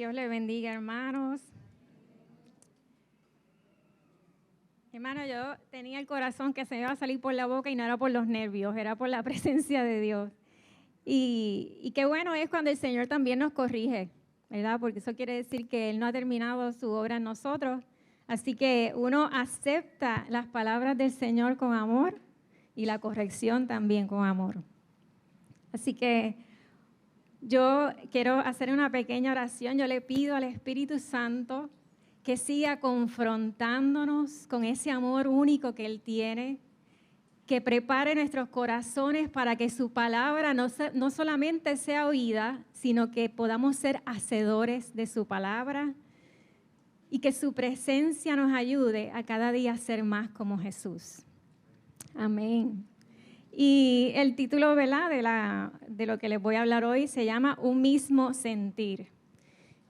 Dios le bendiga, hermanos. Hermano, yo tenía el corazón que se me iba a salir por la boca y no era por los nervios, era por la presencia de Dios. Y qué bueno es cuando el Señor también nos corrige, ¿verdad? Porque eso quiere decir que Él no ha terminado su obra en nosotros. Así que uno acepta las palabras del Señor con amor y la corrección también con amor. Así que yo quiero hacer una pequeña oración. Yo le pido al Espíritu Santo que siga confrontándonos con ese amor único que Él tiene, que prepare nuestros corazones para que su palabra no solamente sea oída, sino que podamos ser hacedores de su palabra y que su presencia nos ayude a cada día a ser más como Jesús. Amén. Y el título, ¿verdad?, de lo que les voy a hablar hoy se llama Un mismo sentir.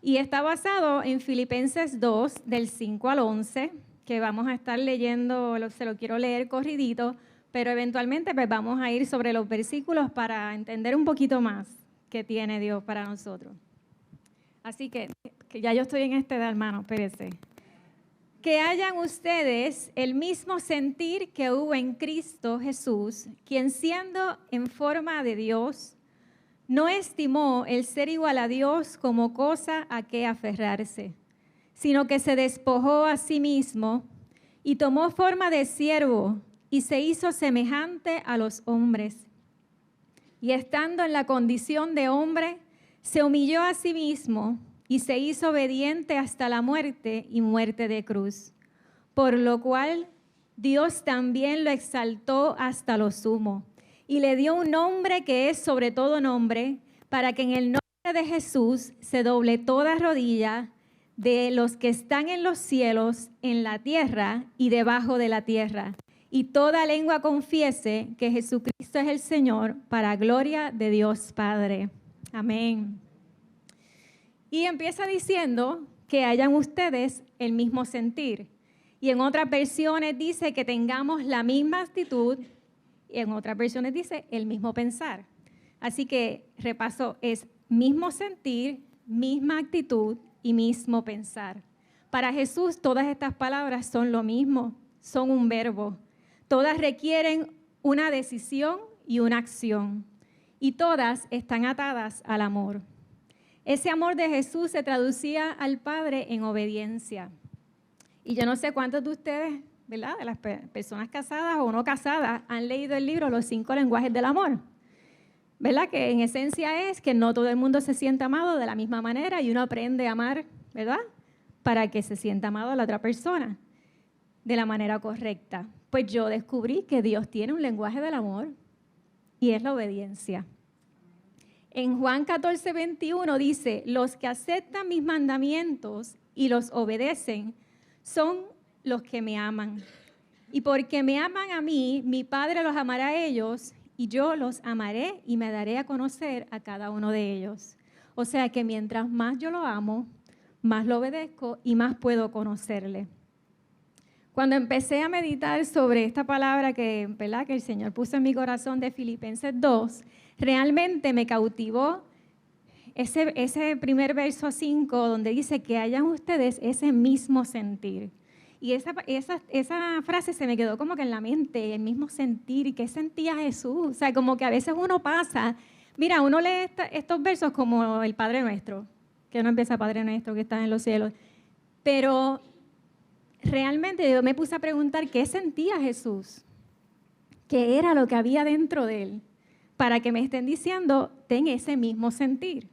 Y está basado en Filipenses 2, del 5 al 11, que vamos a estar leyendo, se lo quiero leer corridito, pero eventualmente pues vamos a ir sobre los versículos para entender un poquito más qué tiene Dios para nosotros. Así que ya yo estoy en esta edad, hermano, espérense. Que hayan ustedes el mismo sentir que hubo en Cristo Jesús, quien siendo en forma de Dios, no estimó el ser igual a Dios como cosa a que aferrarse, sino que se despojó a sí mismo y tomó forma de siervo y se hizo semejante a los hombres. Y estando en la condición de hombre, se humilló a sí mismo y se hizo obediente hasta la muerte y muerte de cruz, por lo cual Dios también lo exaltó hasta lo sumo y le dio un nombre que es sobre todo nombre, para que en el nombre de Jesús se doble toda rodilla de los que están en los cielos, en la tierra y debajo de la tierra, y toda lengua confiese que Jesucristo es el Señor, para gloria de Dios Padre. Amén. Y empieza diciendo que hayan ustedes el mismo sentir. Y en otras versiones dice que tengamos la misma actitud, y en otras versiones dice el mismo pensar. Así que repaso, es mismo sentir, misma actitud y mismo pensar. Para Jesús todas estas palabras son lo mismo, son un verbo. Todas requieren una decisión y una acción. Y todas están atadas al amor. Ese amor de Jesús se traducía al Padre en obediencia. Y yo no sé cuántos de ustedes, ¿verdad?, de las personas casadas o no casadas, han leído el libro Los 5 lenguajes del amor. ¿Verdad? Que en esencia es que no todo el mundo se sienta amado de la misma manera y uno aprende a amar, ¿verdad?, para que se sienta amado a la otra persona de la manera correcta. Pues yo descubrí que Dios tiene un lenguaje del amor y es la obediencia. En Juan 14, 21 dice, los que aceptan mis mandamientos y los obedecen son los que me aman. Y porque me aman a mí, mi Padre los amará a ellos y yo los amaré y me daré a conocer a cada uno de ellos. O sea que mientras más yo lo amo, más lo obedezco y más puedo conocerle. Cuando empecé a meditar sobre esta palabra ¿verdad?, que el Señor puso en mi corazón de Filipenses 2, realmente me cautivó ese primer verso 5 donde dice que hayan ustedes ese mismo sentir. Y esa frase se me quedó como que en la mente, el mismo sentir. ¿Y qué sentía Jesús? O sea, como que a veces uno pasa, mira, uno lee estos versos como el Padre Nuestro, que uno empieza Padre Nuestro que estás en los cielos, pero realmente yo me puse a preguntar qué sentía Jesús, qué era lo que había dentro de él, para que me estén diciendo, ten ese mismo sentir.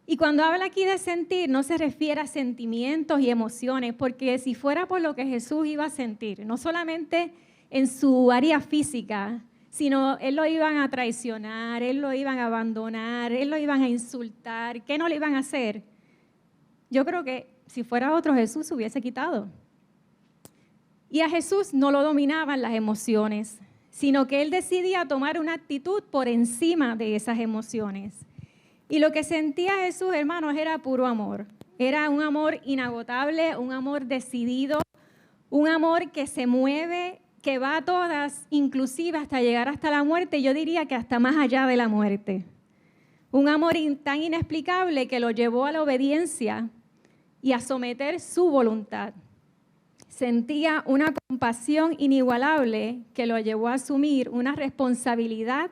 Y cuando habla aquí de sentir, no se refiere a sentimientos y emociones, porque si fuera por lo que Jesús iba a sentir, no solamente en su área física, sino Él lo iban a traicionar, Él lo iban a abandonar, Él lo iban a insultar, ¿qué no le iban a hacer? Yo creo que si fuera otro, Jesús se hubiese quitado. Y a Jesús no lo dominaban las emociones, sino que Él decidía tomar una actitud por encima de esas emociones. Y lo que sentía Jesús, hermanos, era puro amor. Era un amor inagotable, un amor decidido, un amor que se mueve, que va a todas, inclusive hasta llegar hasta la muerte. Yo diría que hasta más allá de la muerte. Un amor tan inexplicable que lo llevó a la obediencia y a someter su voluntad. Sentía una compasión inigualable que lo llevó a asumir una responsabilidad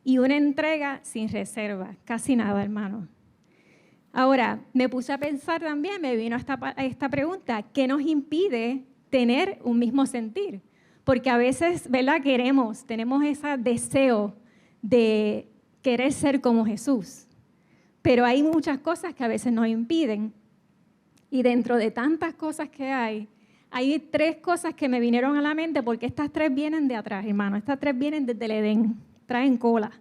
y una entrega sin reserva. Casi nada, hermano. Ahora, me puse a pensar también, me vino esta pregunta, ¿qué nos impide tener un mismo sentir? Porque a veces, ¿verdad? Tenemos ese deseo de querer ser como Jesús, pero hay muchas cosas que a veces nos impiden. Y dentro de tantas cosas que hay 3 cosas que me vinieron a la mente, porque estas 3 vienen de atrás, hermano. Estas 3 vienen desde el Edén, traen cola.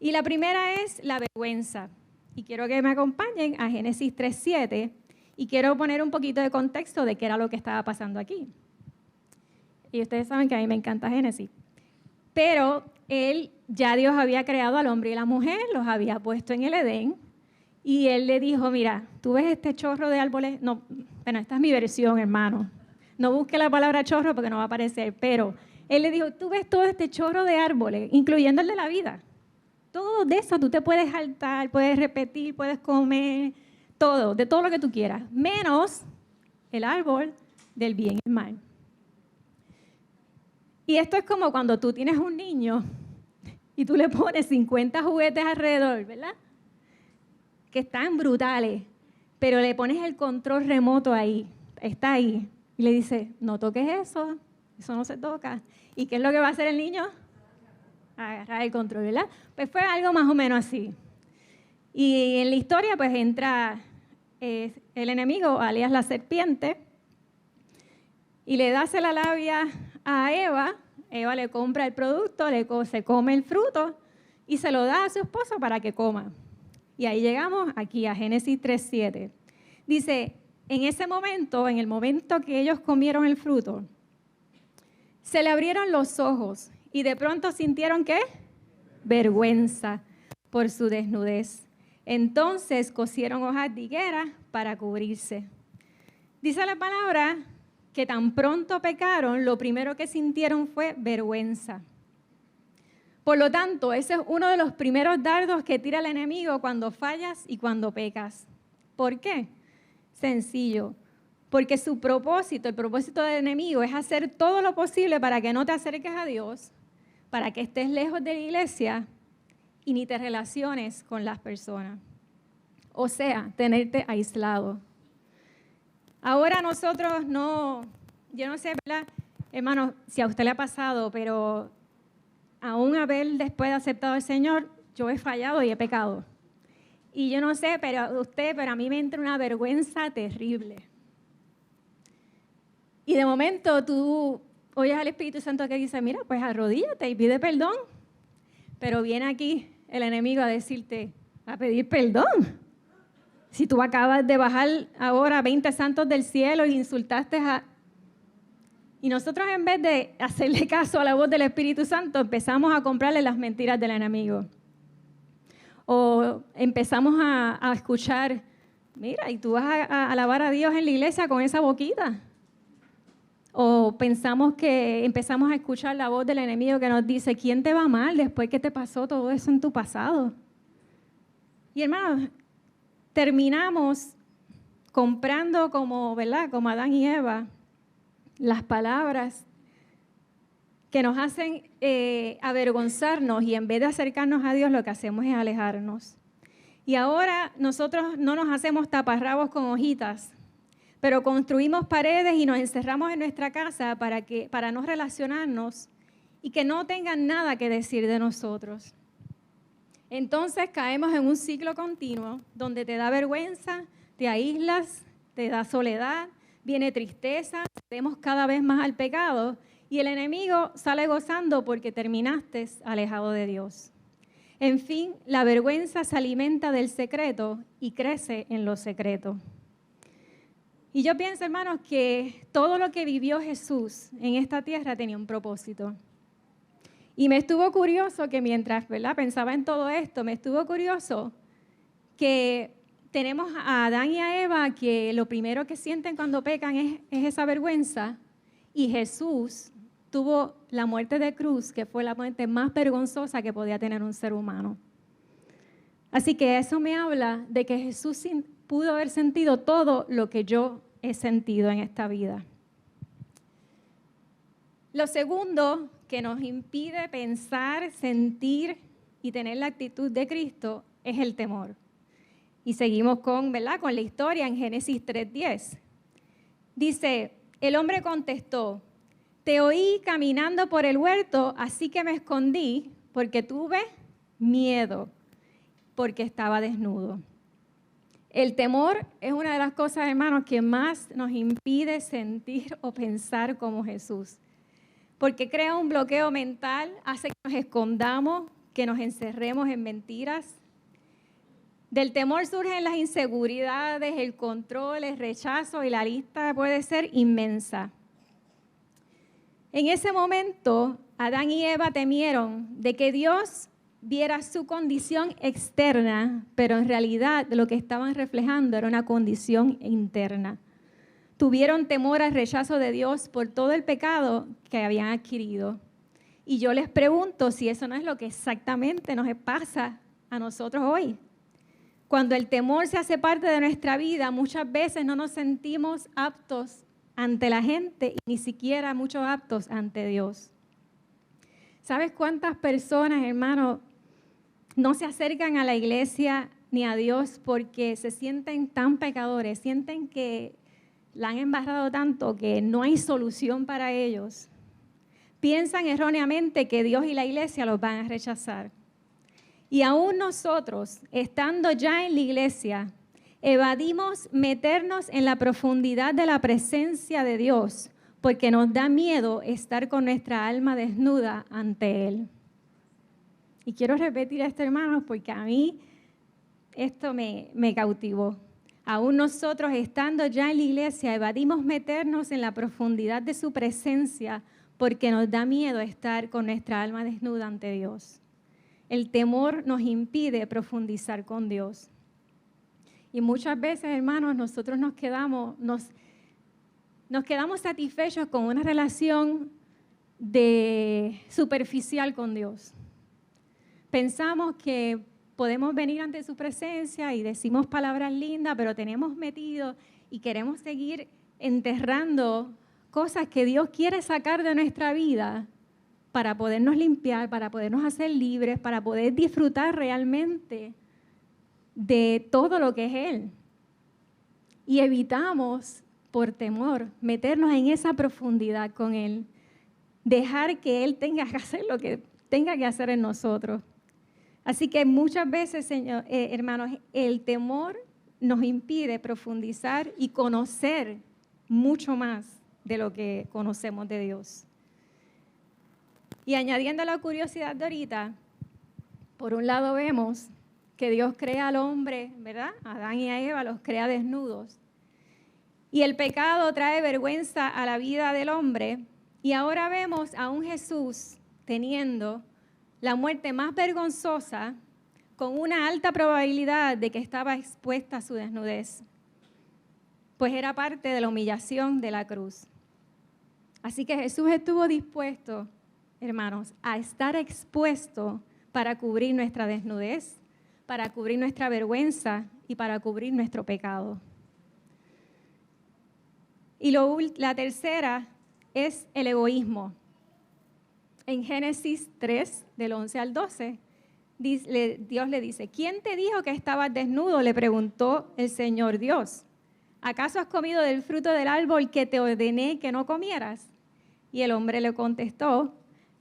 Y la primera es la vergüenza. Y quiero que me acompañen a Génesis 3:7 y quiero poner un poquito de contexto de qué era lo que estaba pasando aquí. Y ustedes saben que a mí me encanta Génesis. Pero ya Dios había creado al hombre y la mujer, los había puesto en el Edén. Y él le dijo, mira, ¿tú ves este chorro de árboles? No, bueno, esta es mi versión, hermano. No busque la palabra chorro porque no va a aparecer. Pero él le dijo, ¿tú ves todo este chorro de árboles, incluyendo el de la vida? Todo de eso tú te puedes saltar, puedes repetir, puedes comer, todo, de todo lo que tú quieras, menos el árbol del bien y el mal. Y esto es como cuando tú tienes un niño y tú le pones 50 juguetes alrededor, ¿verdad? Que están brutales, pero le pones el control remoto ahí, está ahí, y le dices, no toques eso no se toca. ¿Y qué es lo que va a hacer el niño? Agarrar el control, ¿verdad? Pues fue algo más o menos así. Y en la historia pues entra el enemigo, alias la serpiente, y le da la labia a Eva. Eva le compra el producto, se come el fruto y se lo da a su esposo para que coma. Y ahí llegamos aquí a Génesis 3:7. Dice, en ese momento, en el momento que ellos comieron el fruto, se le abrieron los ojos y de pronto sintieron ¿qué? Vergüenza por su desnudez. Entonces cosieron hojas de higuera para cubrirse. Dice la palabra que tan pronto pecaron, lo primero que sintieron fue vergüenza. Por lo tanto, ese es uno de los primeros dardos que tira el enemigo cuando fallas y cuando pecas. ¿Por qué? Sencillo. Porque su propósito, el propósito del enemigo es hacer todo lo posible para que no te acerques a Dios, para que estés lejos de la iglesia y ni te relaciones con las personas. O sea, tenerte aislado. Ahora nosotros yo no sé, ¿verdad? Hermano, si a usted le ha pasado, pero aún después de aceptado al Señor, yo he fallado y he pecado. Y yo no sé, pero a mí me entra una vergüenza terrible. Y de momento tú oyes al Espíritu Santo que dice, mira, pues arrodíllate y pide perdón. Pero viene aquí el enemigo a decirte, a pedir perdón. Si tú acabas de bajar ahora 20 santos del cielo y insultaste Y nosotros en vez de hacerle caso a la voz del Espíritu Santo, empezamos a comprarle las mentiras del enemigo. O empezamos a escuchar, mira, y tú vas a alabar a Dios en la iglesia con esa boquita. O empezamos a escuchar la voz del enemigo que nos dice, ¿quién te va mal después que te pasó todo eso en tu pasado? Y hermanos, terminamos comprando ¿verdad? Como Adán y Eva, las palabras que nos hacen avergonzarnos y en vez de acercarnos a Dios lo que hacemos es alejarnos. Y ahora nosotros no nos hacemos taparrabos con hojitas, pero construimos paredes y nos encerramos en nuestra casa para no relacionarnos y que no tengan nada que decir de nosotros. Entonces caemos en un ciclo continuo donde te da vergüenza, te aíslas, te da soledad, viene tristeza, cedemos cada vez más al pecado y el enemigo sale gozando porque terminaste alejado de Dios. En fin, la vergüenza se alimenta del secreto y crece en lo secreto. Y yo pienso, hermanos, que todo lo que vivió Jesús en esta tierra tenía un propósito. Y me estuvo curioso que mientras, ¿verdad?, pensaba en todo esto, me estuvo curioso que tenemos a Adán y a Eva que lo primero que sienten cuando pecan es esa vergüenza. Y Jesús tuvo la muerte de cruz, que fue la muerte más vergonzosa que podía tener un ser humano. Así que eso me habla de que Jesús pudo haber sentido todo lo que yo he sentido en esta vida. Lo segundo que nos impide pensar, sentir y tener la actitud de Cristo es el temor. Y seguimos con la historia en Génesis 3:10. Dice, el hombre contestó, te oí caminando por el huerto, así que me escondí porque tuve miedo, porque estaba desnudo. El temor es una de las cosas, hermanos, que más nos impide sentir o pensar como Jesús. Porque crea un bloqueo mental, hace que nos escondamos, que nos encerremos en mentiras. Del temor surgen las inseguridades, el control, el rechazo y la lista puede ser inmensa. En ese momento, Adán y Eva temieron de que Dios viera su condición externa, pero en realidad lo que estaban reflejando era una condición interna. Tuvieron temor al rechazo de Dios por todo el pecado que habían adquirido. Y yo les pregunto si eso no es lo que exactamente nos pasa a nosotros hoy. Cuando el temor se hace parte de nuestra vida, muchas veces no nos sentimos aptos ante la gente y ni siquiera muchos aptos ante Dios. ¿Sabes cuántas personas, hermano, no se acercan a la iglesia ni a Dios porque se sienten tan pecadores, sienten que la han embarrado tanto que no hay solución para ellos? Piensan erróneamente que Dios y la iglesia los van a rechazar. Y aún nosotros, estando ya en la iglesia, evadimos meternos en la profundidad de la presencia de Dios porque nos da miedo estar con nuestra alma desnuda ante Él. Y quiero repetir esto, hermanos, porque a mí esto me cautivó. Aún nosotros, estando ya en la iglesia, evadimos meternos en la profundidad de su presencia porque nos da miedo estar con nuestra alma desnuda ante Dios. El temor nos impide profundizar con Dios. Y muchas veces, hermanos, nosotros nos quedamos satisfechos con una relación superficial con Dios. Pensamos que podemos venir ante su presencia y decimos palabras lindas, pero tenemos metido y queremos seguir enterrando cosas que Dios quiere sacar de nuestra vida para podernos limpiar, para podernos hacer libres, para poder disfrutar realmente de todo lo que es Él. Y evitamos, por temor, meternos en esa profundidad con Él, dejar que Él tenga que hacer lo que tenga que hacer en nosotros. Así que muchas veces, hermanos, el temor nos impide profundizar y conocer mucho más de lo que conocemos de Dios. Y añadiendo la curiosidad de ahorita, por un lado vemos que Dios crea al hombre, ¿verdad? A Adán y a Eva los crea desnudos. Y el pecado trae vergüenza a la vida del hombre. Y ahora vemos a un Jesús teniendo la muerte más vergonzosa, con una alta probabilidad de que estaba expuesta a su desnudez, pues era parte de la humillación de la cruz. Así que Jesús estuvo dispuesto, hermanos, a estar expuesto para cubrir nuestra desnudez, para cubrir nuestra vergüenza y para cubrir nuestro pecado. Y la tercera es el egoísmo. En Génesis 3, del 11 al 12, Dios le dice, ¿quién te dijo que estabas desnudo?, le preguntó el Señor Dios. ¿Acaso has comido del fruto del árbol que te ordené que no comieras? Y el hombre le contestó,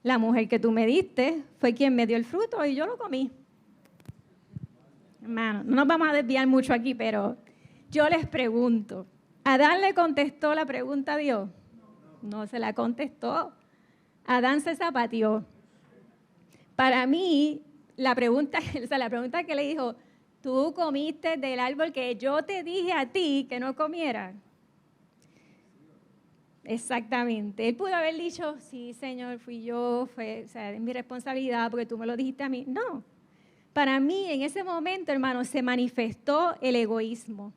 la mujer que tú me diste fue quien me dio el fruto y yo lo comí. Hermano, no nos vamos a desviar mucho aquí, pero yo les pregunto, ¿Adán le contestó la pregunta a Dios? No se la contestó. Adán se zapateó. Para mí, la pregunta que le dijo, tú comiste del árbol que yo te dije a ti que no comieras. Exactamente. Él pudo haber dicho, sí, Señor, fui yo, es mi responsabilidad porque tú me lo dijiste a mí. No. Para mí, en ese momento, hermano, se manifestó el egoísmo.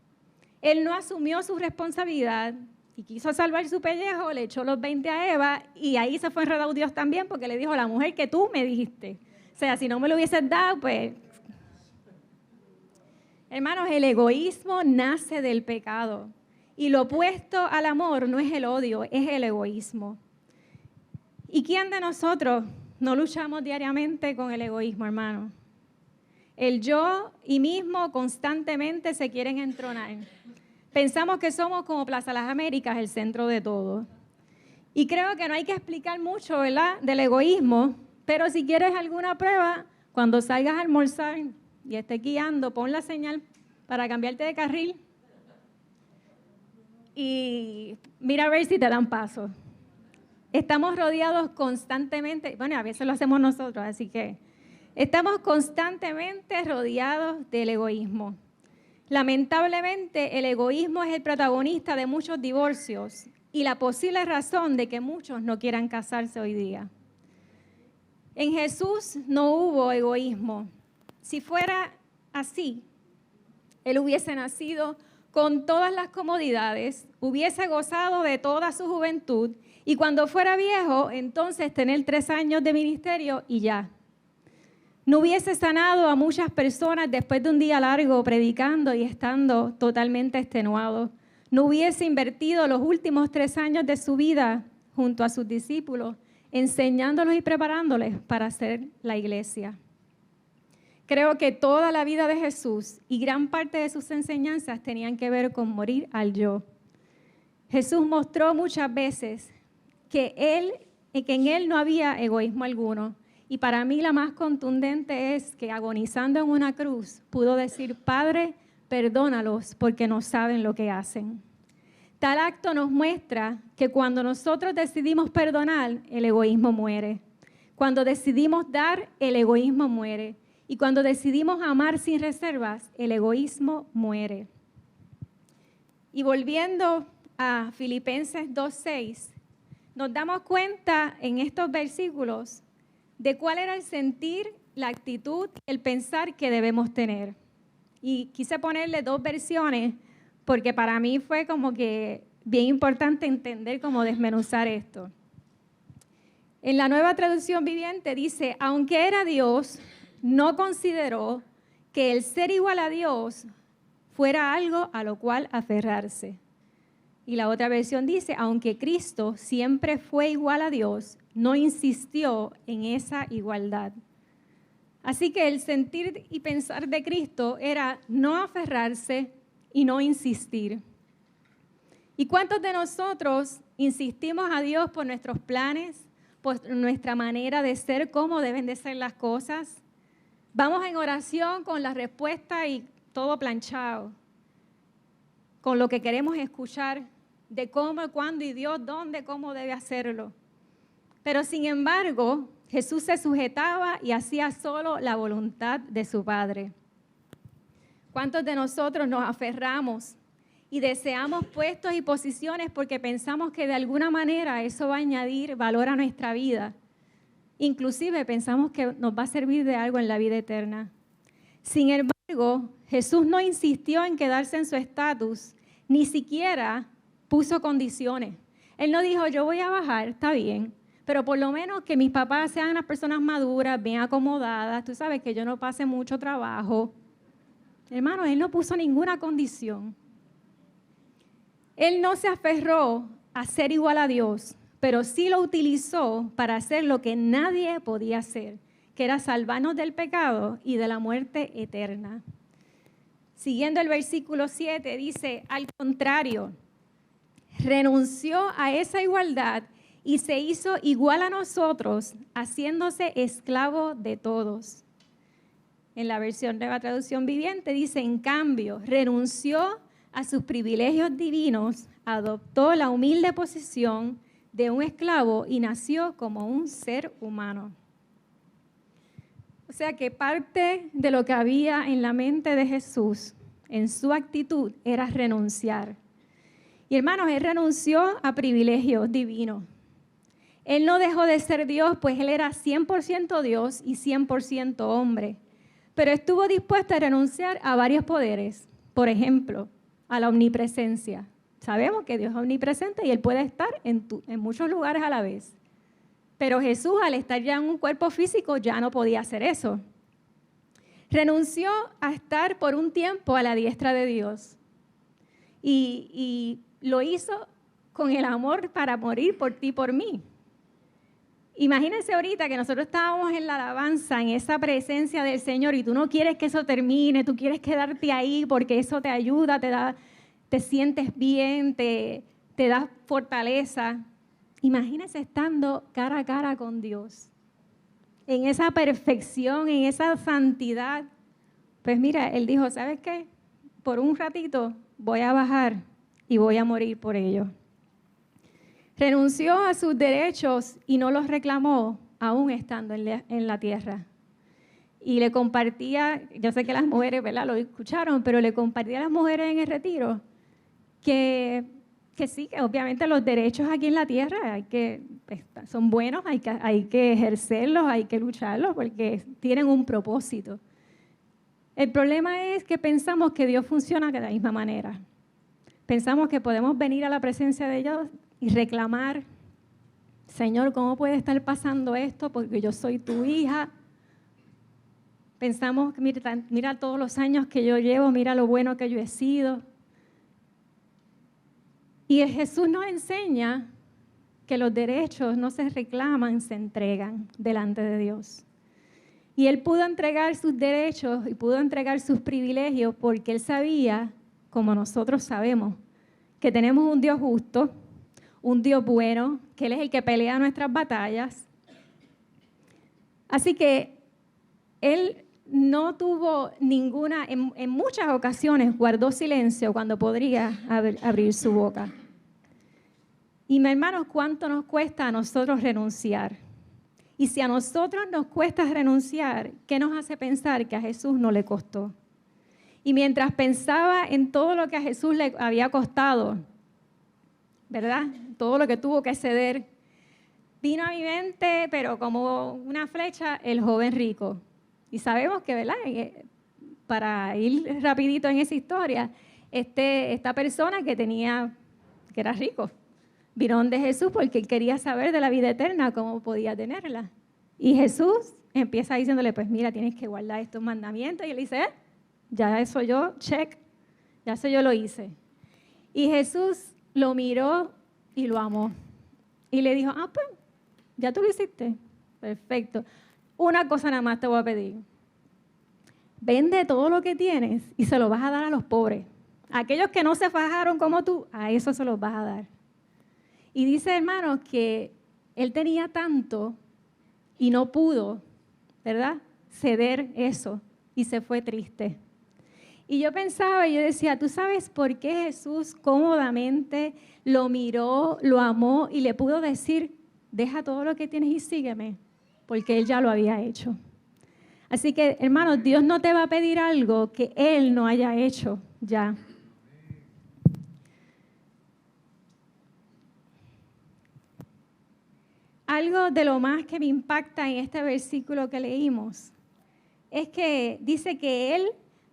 Él no asumió su responsabilidad y quiso salvar su pellejo, le echó los 20 a Eva y ahí se fue enredado Dios también porque le dijo, la mujer que tú me dijiste. O sea, si no me lo hubieses dado, pues Hermanos, el egoísmo nace del pecado. Y lo opuesto al amor no es el odio, es el egoísmo. ¿Y quién de nosotros no luchamos diariamente con el egoísmo, hermano? El yo y mismo constantemente se quieren entronar. Pensamos que somos como Plaza Las Américas, el centro de todo. Y creo que no hay que explicar mucho, ¿verdad?, del egoísmo, pero si quieres alguna prueba, cuando salgas a almorzar y estés guiando, pon la señal para cambiarte de carril y mira a ver si te dan paso. Estamos rodeados constantemente, bueno, a veces lo hacemos nosotros, así que estamos constantemente rodeados del egoísmo. Lamentablemente, el egoísmo es el protagonista de muchos divorcios y la posible razón de que muchos no quieran casarse hoy día. En Jesús no hubo egoísmo. Si fuera así, Él hubiese nacido con todas las comodidades, hubiese gozado de toda su juventud y cuando fuera viejo, entonces tener 3 años de ministerio y ya. No hubiese sanado a muchas personas después de un día largo predicando y estando totalmente extenuado. No hubiese invertido los últimos 3 años de su vida junto a sus discípulos, enseñándolos y preparándoles para hacer la iglesia. Creo que toda la vida de Jesús y gran parte de sus enseñanzas tenían que ver con morir al yo. Jesús mostró muchas veces que en Él no había egoísmo alguno. Y para mí la más contundente es que agonizando en una cruz pudo decir, Padre, perdónalos porque no saben lo que hacen. Tal acto nos muestra que cuando nosotros decidimos perdonar, el egoísmo muere. Cuando decidimos dar, el egoísmo muere. Y cuando decidimos amar sin reservas, el egoísmo muere. Y volviendo a Filipenses 2:6, nos damos cuenta en estos versículos de cuál era el sentir, la actitud, el pensar que debemos tener. Y quise ponerle 2 versiones porque para mí fue como que bien importante entender cómo desmenuzar esto. En la Nueva Traducción Viviente dice, aunque era Dios, no consideró que el ser igual a Dios fuera algo a lo cual aferrarse. Y la otra versión dice, aunque Cristo siempre fue igual a Dios, no insistió en esa igualdad. Así que el sentir y pensar de Cristo era no aferrarse y no insistir. ¿Y cuántos de nosotros insistimos a Dios por nuestros planes, por nuestra manera de ser, cómo deben de ser las cosas? Vamos en oración con la respuesta y todo planchado, con lo que queremos escuchar, de cómo, cuándo y Dios, dónde, cómo debe hacerlo. Pero sin embargo, Jesús se sujetaba y hacía solo la voluntad de su Padre. ¿Cuántos de nosotros nos aferramos y deseamos puestos y posiciones porque pensamos que de alguna manera eso va a añadir valor a nuestra vida? Inclusive pensamos que nos va a servir de algo en la vida eterna. Sin embargo, Jesús no insistió en quedarse en su estatus, ni siquiera puso condiciones. Él no dijo, yo voy a bajar, está bien, pero por lo menos que mis papás sean unas personas maduras, bien acomodadas, tú sabes que yo no pase mucho trabajo. Hermano, Él no puso ninguna condición. Él no se aferró a ser igual a Dios, pero sí lo utilizó para hacer lo que nadie podía hacer, que era salvarnos del pecado y de la muerte eterna. Siguiendo el versículo 7, dice, al contrario, renunció a esa igualdad y se hizo igual a nosotros, haciéndose esclavo de todos. En la versión Nueva Traducción Viviente dice, en cambio, renunció a sus privilegios divinos, adoptó la humilde posición de un esclavo y nació como un ser humano. O sea que parte de lo que había en la mente de Jesús, en su actitud, era renunciar. Y hermanos, Él renunció a privilegios divinos. Él no dejó de ser Dios, pues Él era 100% Dios y 100% hombre. Pero estuvo dispuesto a renunciar a varios poderes. Por ejemplo, a la omnipresencia. Sabemos que Dios es omnipresente y Él puede estar en muchos lugares a la vez. Pero Jesús, al estar ya en un cuerpo físico, ya no podía hacer eso. Renunció a estar por un tiempo a la diestra de Dios. Y lo hizo con el amor para morir por ti y por mí. Imagínense ahorita que nosotros estábamos en la alabanza, en esa presencia del Señor, y tú no quieres que eso termine, tú quieres quedarte ahí porque eso te ayuda, te sientes bien, te da fortaleza. Imagínense estando cara a cara con Dios, en esa perfección, en esa santidad. Pues mira, Él dijo, ¿sabes qué? Por un ratito voy a bajar y voy a morir por ellos. Renunció a sus derechos y no los reclamó, aún estando en la tierra. Y le compartía, yo sé que las mujeres, ¿verdad?, lo escucharon, pero le compartía a las mujeres en el retiro que sí, que obviamente los derechos aquí en la tierra son buenos, hay que ejercerlos, hay que lucharlos porque tienen un propósito. El problema es que pensamos que Dios funciona de la misma manera. Pensamos que podemos venir a la presencia de Dios y reclamar, Señor, ¿cómo puede estar pasando esto? Porque yo soy tu hija. Pensamos, mira todos los años que yo llevo, mira lo bueno que yo he sido. Y Jesús nos enseña que los derechos no se reclaman, se entregan delante de Dios. Y Él pudo entregar sus derechos y pudo entregar sus privilegios porque Él sabía, como nosotros sabemos, que tenemos un Dios justo, un Dios bueno, que Él es el que pelea nuestras batallas. Así que Él no tuvo ninguna, en muchas ocasiones guardó silencio cuando podría abrir su boca. Y mis hermanos, ¿cuánto nos cuesta a nosotros renunciar? Y si a nosotros nos cuesta renunciar, ¿qué nos hace pensar que a Jesús no le costó? Y mientras pensaba en todo lo que a Jesús le había costado, ¿verdad? Todo lo que tuvo que ceder, vino a mi mente, pero como una flecha, el joven rico. Y sabemos que, ¿verdad?, para ir rapidito en esa historia, esta persona que era rico, vino donde Jesús porque él quería saber de la vida eterna, cómo podía tenerla. Y Jesús empieza diciéndole, pues mira, tienes que guardar estos mandamientos. Y él dice, ya eso yo, check, ya eso yo lo hice. Y Jesús lo miró y lo amó. Y le dijo, pues, ya tú lo hiciste. Perfecto. Una cosa nada más te voy a pedir. Vende todo lo que tienes y se lo vas a dar a los pobres. Aquellos que no se fajaron como tú, a eso se los vas a dar. Y dice, hermanos, que él tenía tanto y no pudo, ¿verdad?, ceder eso y se fue triste. Y yo pensaba y yo decía, ¿tú sabes por qué Jesús cómodamente lo miró, lo amó y le pudo decir, deja todo lo que tienes y sígueme? Porque Él ya lo había hecho. Así que, hermanos, Dios no te va a pedir algo que Él no haya hecho ya. Algo de lo más que me impacta en este versículo que leímos es que dice que Él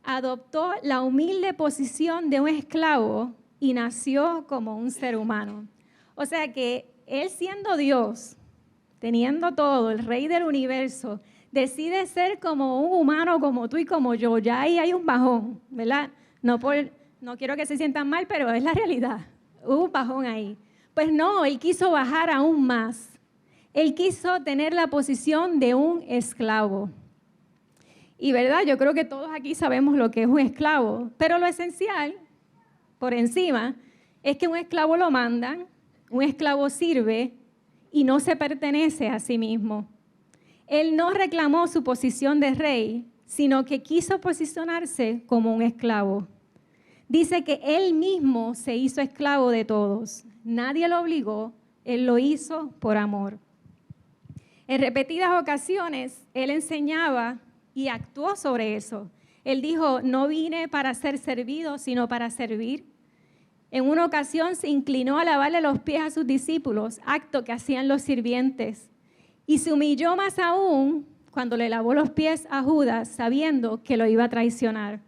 adoptó la humilde posición de un esclavo y nació como un ser humano. O sea que Él, siendo Dios, teniendo todo, el Rey del universo, decide ser como un humano como tú y como yo. Ya ahí hay un bajón, ¿verdad? No quiero que se sientan mal, pero es la realidad. Hubo un bajón ahí. Pues no, Él quiso bajar aún más. Él quiso tener la posición de un esclavo. Y verdad, yo creo que todos aquí sabemos lo que es un esclavo, pero lo esencial, por encima, es que un esclavo lo mandan, un esclavo sirve y no se pertenece a sí mismo. Él no reclamó su posición de rey, sino que quiso posicionarse como un esclavo. Dice que él mismo se hizo esclavo de todos. Nadie lo obligó, él lo hizo por amor. En repetidas ocasiones, él enseñaba y actuó sobre eso. Él dijo, no vine para ser servido, sino para servir. En una ocasión se inclinó a lavarle los pies a sus discípulos, acto que hacían los sirvientes. Y se humilló más aún cuando le lavó los pies a Judas, sabiendo que lo iba a traicionar.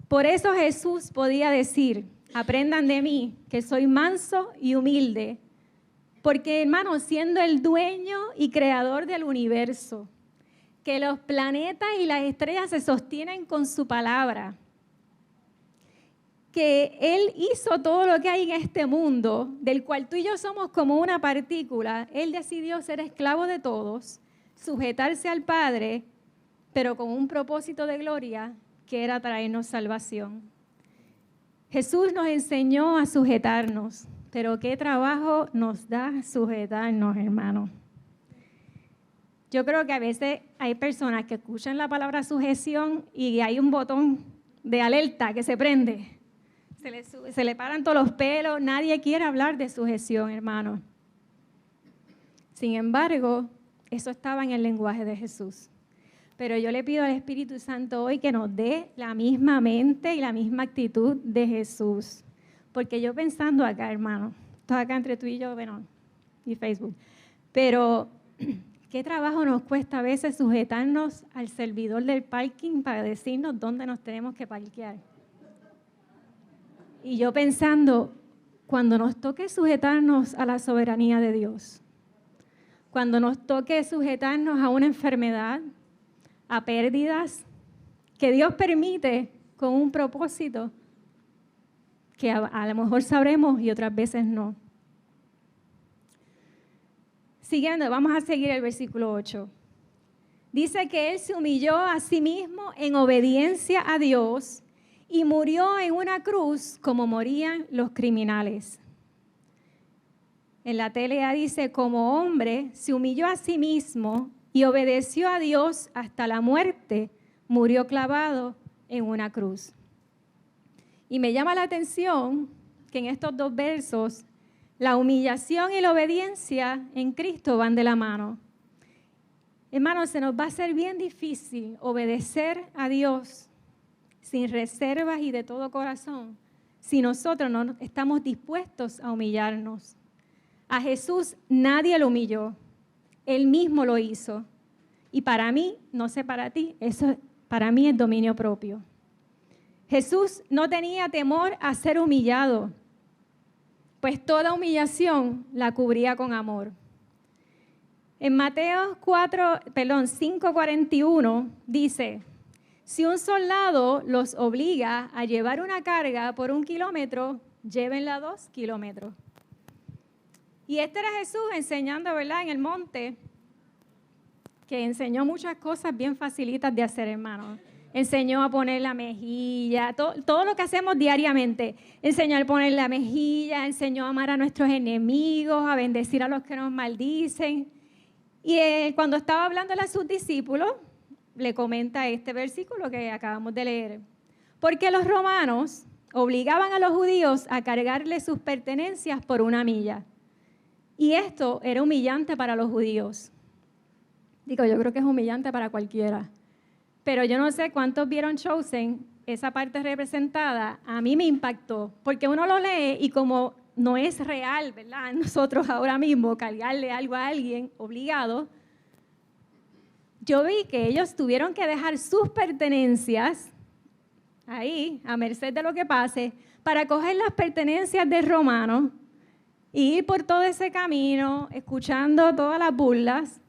Por eso Jesús podía decir, aprendan de mí, que soy manso y humilde. Porque, hermano, siendo el dueño y creador del universo, que los planetas y las estrellas se sostienen con su palabra, que Él hizo todo lo que hay en este mundo, del cual tú y yo somos como una partícula. Él decidió ser esclavo de todos, sujetarse al Padre, pero con un propósito de gloria, que era traernos salvación. Jesús nos enseñó a sujetarnos, pero qué trabajo nos da sujetarnos, hermano. Yo creo que a veces hay personas que escuchan la palabra sujeción y hay un botón de alerta que se prende. Se le paran todos los pelos. Nadie quiere hablar de sujeción, hermano. Sin embargo, eso estaba en el lenguaje de Jesús. Pero yo le pido al Espíritu Santo hoy que nos dé la misma mente y la misma actitud de Jesús. Porque yo pensando acá, hermano, esto acá entre tú y yo, bueno, y Facebook, pero qué trabajo nos cuesta a veces sujetarnos al servidor del parking para decirnos dónde nos tenemos que parquear. Y yo pensando, cuando nos toque sujetarnos a la soberanía de Dios, cuando nos toque sujetarnos a una enfermedad, a pérdidas que Dios permite con un propósito que a lo mejor sabremos y otras veces no. Siguiendo, vamos a seguir el versículo 8. Dice que Él se humilló a sí mismo en obediencia a Dios y murió en una cruz como morían los criminales. En la TLA dice, como hombre se humilló a sí mismo y obedeció a Dios hasta la muerte, murió clavado en una cruz. Y me llama la atención que en estos dos versos, la humillación y la obediencia en Cristo van de la mano. Hermanos, se nos va a hacer bien difícil obedecer a Dios sin reservas y de todo corazón, si nosotros no estamos dispuestos a humillarnos. A Jesús nadie lo humilló, Él mismo lo hizo. Y para mí, no sé para ti, eso para mí es dominio propio. Jesús no tenía temor a ser humillado, pues toda humillación la cubría con amor. En Mateo 5:41 dice, si un soldado los obliga a llevar una carga por 1 kilómetro, llévenla 2 kilómetros. Y este era Jesús enseñando, ¿verdad?, en el monte, que enseñó muchas cosas bien facilitas de hacer, hermano. Enseñó a poner la mejilla, todo lo que hacemos diariamente. Enseñó a poner la mejilla, enseñó a amar a nuestros enemigos, a bendecir a los que nos maldicen. Y cuando estaba hablando a sus discípulos, le comenta este versículo que acabamos de leer. Porque los romanos obligaban a los judíos a cargarle sus pertenencias por 1 milla. Y esto era humillante para los judíos. Digo, yo creo que es humillante para cualquiera. Pero yo no sé cuántos vieron Chosen, esa parte representada, a mí me impactó. Porque uno lo lee y como no es real, ¿verdad? Nosotros ahora mismo cargarle algo a alguien obligado, yo vi que ellos tuvieron que dejar sus pertenencias ahí, a merced de lo que pase, para coger las pertenencias del romano y ir por todo ese camino, escuchando todas las burlas.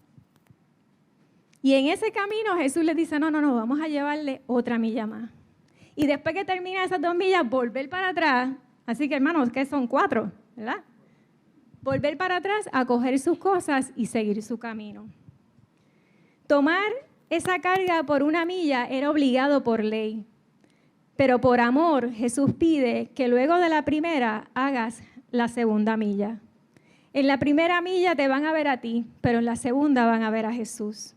Y en ese camino Jesús les dice, no, vamos a llevarle otra milla más. Y después que termina esas 2 millas, volver para atrás. Así que, hermanos, que son 4, ¿verdad? Volver para atrás a coger sus cosas y seguir su camino. Tomar esa carga por 1 milla era obligado por ley. Pero por amor, Jesús pide que luego de la primera hagas la 2ª milla. En la primera milla te van a ver a ti, pero en la segunda van a ver a Jesús.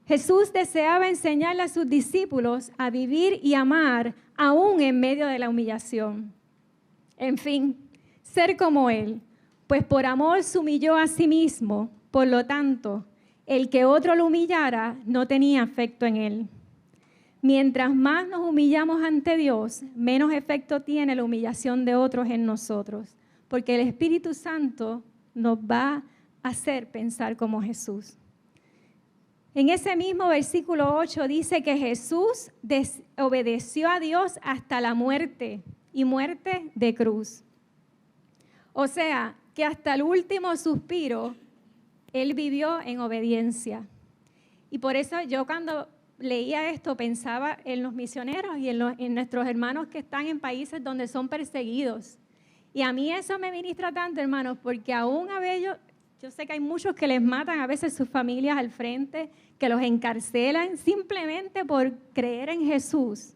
Jesús deseaba enseñarle a sus discípulos a vivir y amar aún en medio de la humillación. En fin, ser como Él, pues por amor se humilló a sí mismo, por lo tanto, el que otro lo humillara no tenía efecto en él. Mientras más nos humillamos ante Dios, menos efecto tiene la humillación de otros en nosotros, porque el Espíritu Santo nos va a hacer pensar como Jesús. En ese mismo versículo 8 dice que Jesús obedeció a Dios hasta la muerte, y muerte de cruz. O sea, que hasta el último suspiro, Él vivió en obediencia. Y por eso yo cuando leía esto pensaba en los misioneros y en nuestros hermanos que están en países donde son perseguidos. Y a mí eso me ministra tanto, hermanos, porque aún a ellos, yo sé que hay muchos que les matan a veces sus familias al frente, que los encarcelan simplemente por creer en Jesús.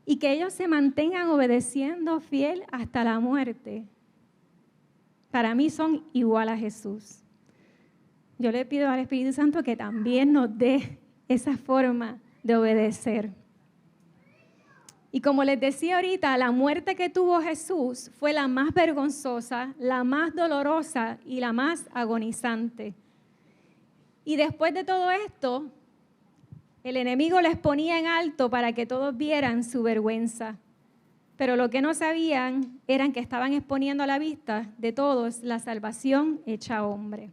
Y que ellos se mantengan obedeciendo fiel hasta la muerte. Para mí son igual a Jesús. Yo le pido al Espíritu Santo que también nos dé esa forma de obedecer. Y como les decía ahorita, la muerte que tuvo Jesús fue la más vergonzosa, la más dolorosa y la más agonizante. Y después de todo esto, el enemigo les ponía en alto para que todos vieran su vergüenza. Pero lo que no sabían eran que estaban exponiendo a la vista de todos la salvación hecha hombre.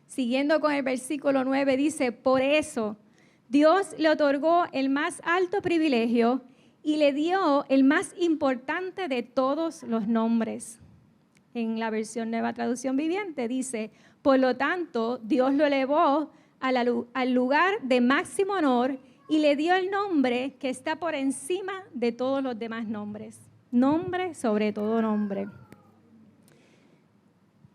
Siguiendo con el versículo 9 dice, por eso Dios le otorgó el más alto privilegio y le dio el más importante de todos los nombres. En la versión Nueva Traducción Viviente dice, por lo tanto, Dios lo elevó al lugar de máximo honor y le dio el nombre que está por encima de todos los demás nombres. Nombre sobre todo nombre.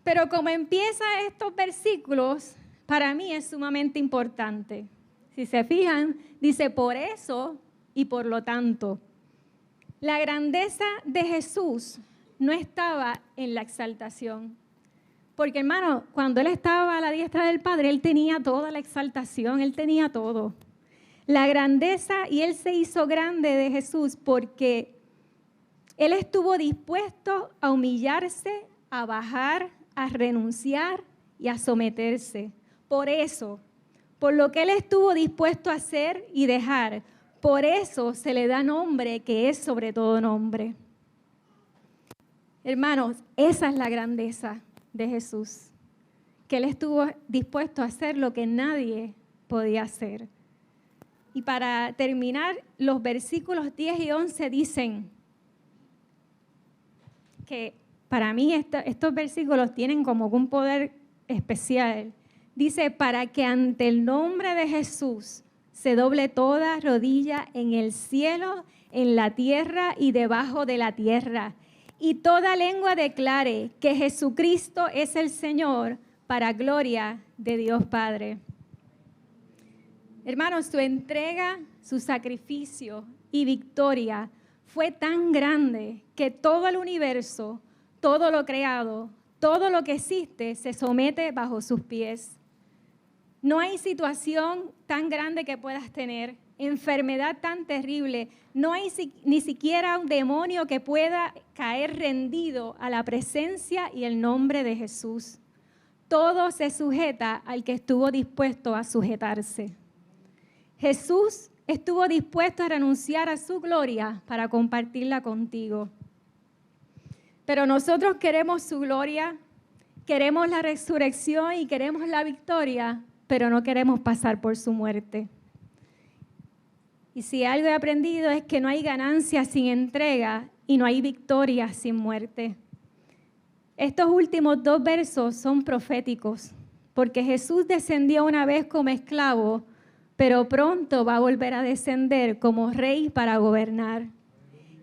Pero como empieza estos versículos, para mí es sumamente importante. Si se fijan, dice por eso y por lo tanto. La grandeza de Jesús no estaba en la exaltación. Porque, hermano, cuando Él estaba a la diestra del Padre, Él tenía toda la exaltación, Él tenía todo. La grandeza, y Él se hizo grande de Jesús porque Él estuvo dispuesto a humillarse, a bajar, a renunciar y a someterse. Por eso, por lo que Él estuvo dispuesto a hacer y dejar, por eso se le da nombre que es sobre todo nombre. Hermanos, esa es la grandeza de Jesús, que Él estuvo dispuesto a hacer lo que nadie podía hacer. Y para terminar, los versículos 10 y 11 dicen que para mí estos versículos tienen como un poder especial. Dice, para que ante el nombre de Jesús se doble toda rodilla en el cielo, en la tierra y debajo de la tierra, y toda lengua declare que Jesucristo es el Señor, para gloria de Dios Padre. Hermanos, su entrega, su sacrificio y victoria fue tan grande que todo el universo, todo lo creado, todo lo que existe se somete bajo sus pies. No hay situación tan grande que puedas tener, enfermedad tan terrible, no hay ni siquiera un demonio que pueda caer rendido a la presencia y el nombre de Jesús. Todo se sujeta al que estuvo dispuesto a sujetarse. Jesús estuvo dispuesto a renunciar a su gloria para compartirla contigo. Pero nosotros queremos su gloria, queremos la resurrección y queremos la victoria, pero no queremos pasar por su muerte. Y si algo he aprendido es que no hay ganancia sin entrega y no hay victoria sin muerte. Estos últimos 2 versos son proféticos, porque Jesús descendió una vez como esclavo, pero pronto va a volver a descender como rey para gobernar.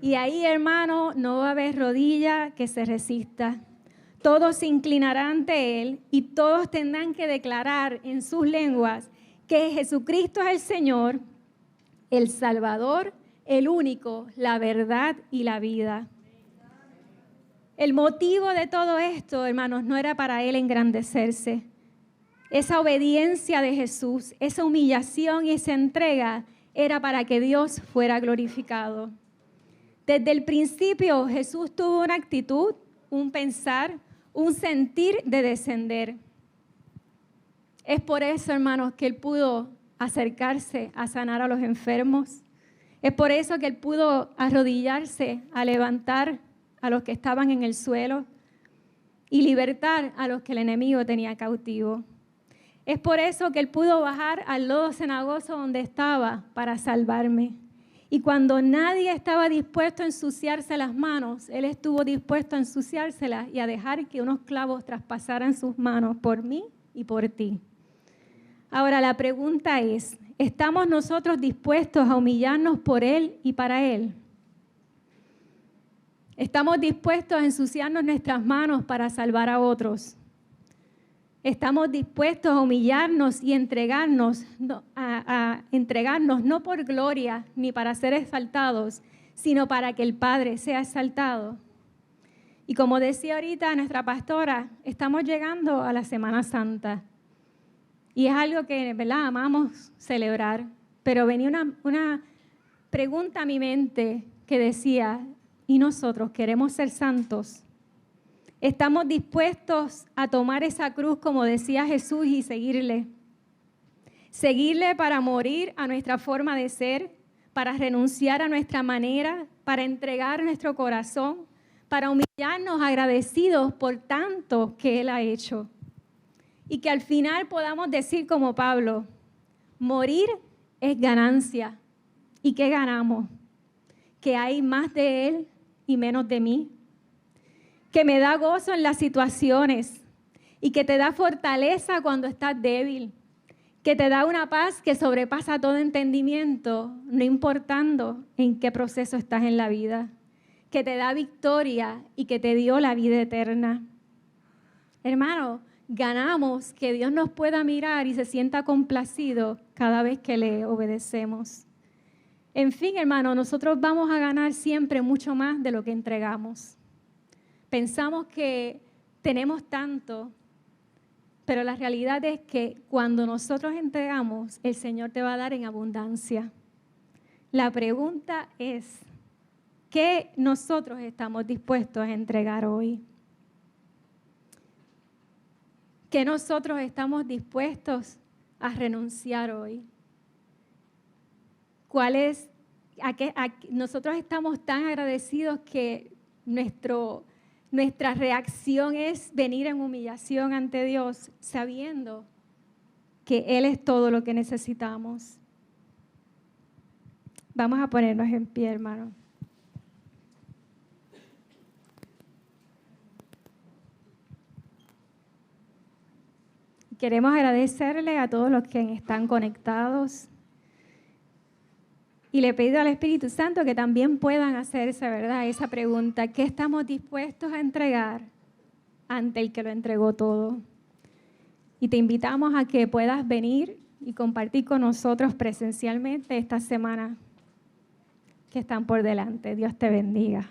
Y ahí, hermano, no va a haber rodilla que se resista. Todos se inclinarán ante Él y todos tendrán que declarar en sus lenguas que Jesucristo es el Señor, el Salvador, el único, la verdad y la vida. El motivo de todo esto, hermanos, no era para Él engrandecerse. Esa obediencia de Jesús, esa humillación y esa entrega era para que Dios fuera glorificado. Desde el principio Jesús tuvo una actitud, un pensar, un sentir de descender. Es por eso, hermanos, que Él pudo acercarse a sanar a los enfermos. Es por eso que Él pudo arrodillarse a levantar a los que estaban en el suelo y libertar a los que el enemigo tenía cautivo. Es por eso que Él pudo bajar al lodo cenagoso donde estaba para salvarme. Y cuando nadie estaba dispuesto a ensuciarse las manos, Él estuvo dispuesto a ensuciárselas y a dejar que unos clavos traspasaran sus manos por mí y por ti. Ahora la pregunta es, ¿estamos nosotros dispuestos a humillarnos por Él y para Él? ¿Estamos dispuestos a ensuciarnos nuestras manos para salvar a otros? ¿Estamos dispuestos a humillarnos y entregarnos no por gloria ni para ser exaltados, sino para que el Padre sea exaltado? Y como decía ahorita nuestra pastora, estamos llegando a la Semana Santa. Y es algo que, ¿verdad?, amamos celebrar. Pero venía una pregunta a mi mente que decía, ¿y nosotros queremos ser santos? ¿Estamos dispuestos a tomar esa cruz, como decía Jesús, y seguirle? Seguirle para morir a nuestra forma de ser, para renunciar a nuestra manera, para entregar nuestro corazón, para humillarnos agradecidos por tanto que Él ha hecho. Y que al final podamos decir como Pablo, morir es ganancia. ¿Y qué ganamos? Que hay más de Él y menos de mí. Que me da gozo en las situaciones y que te da fortaleza cuando estás débil. Que te da una paz que sobrepasa todo entendimiento, no importando en qué proceso estás en la vida. Que te da victoria y que te dio la vida eterna. Hermano, ganamos que Dios nos pueda mirar y se sienta complacido cada vez que le obedecemos. En fin, hermano, nosotros vamos a ganar siempre mucho más de lo que entregamos. Pensamos que tenemos tanto, pero la realidad es que cuando nosotros entregamos, el Señor te va a dar en abundancia. La pregunta es, ¿qué nosotros estamos dispuestos a entregar hoy? ¿Qué nosotros estamos dispuestos a renunciar hoy? Nosotros estamos tan agradecidos que nuestra reacción es venir en humillación ante Dios, sabiendo que Él es todo lo que necesitamos. Vamos a ponernos en pie, hermano. Queremos agradecerle a todos los que están conectados y le pido al Espíritu Santo que también puedan hacerse, ¿verdad?, esa pregunta, ¿qué estamos dispuestos a entregar ante el que lo entregó todo? Y te invitamos a que puedas venir y compartir con nosotros presencialmente esta semana que están por delante. Dios te bendiga.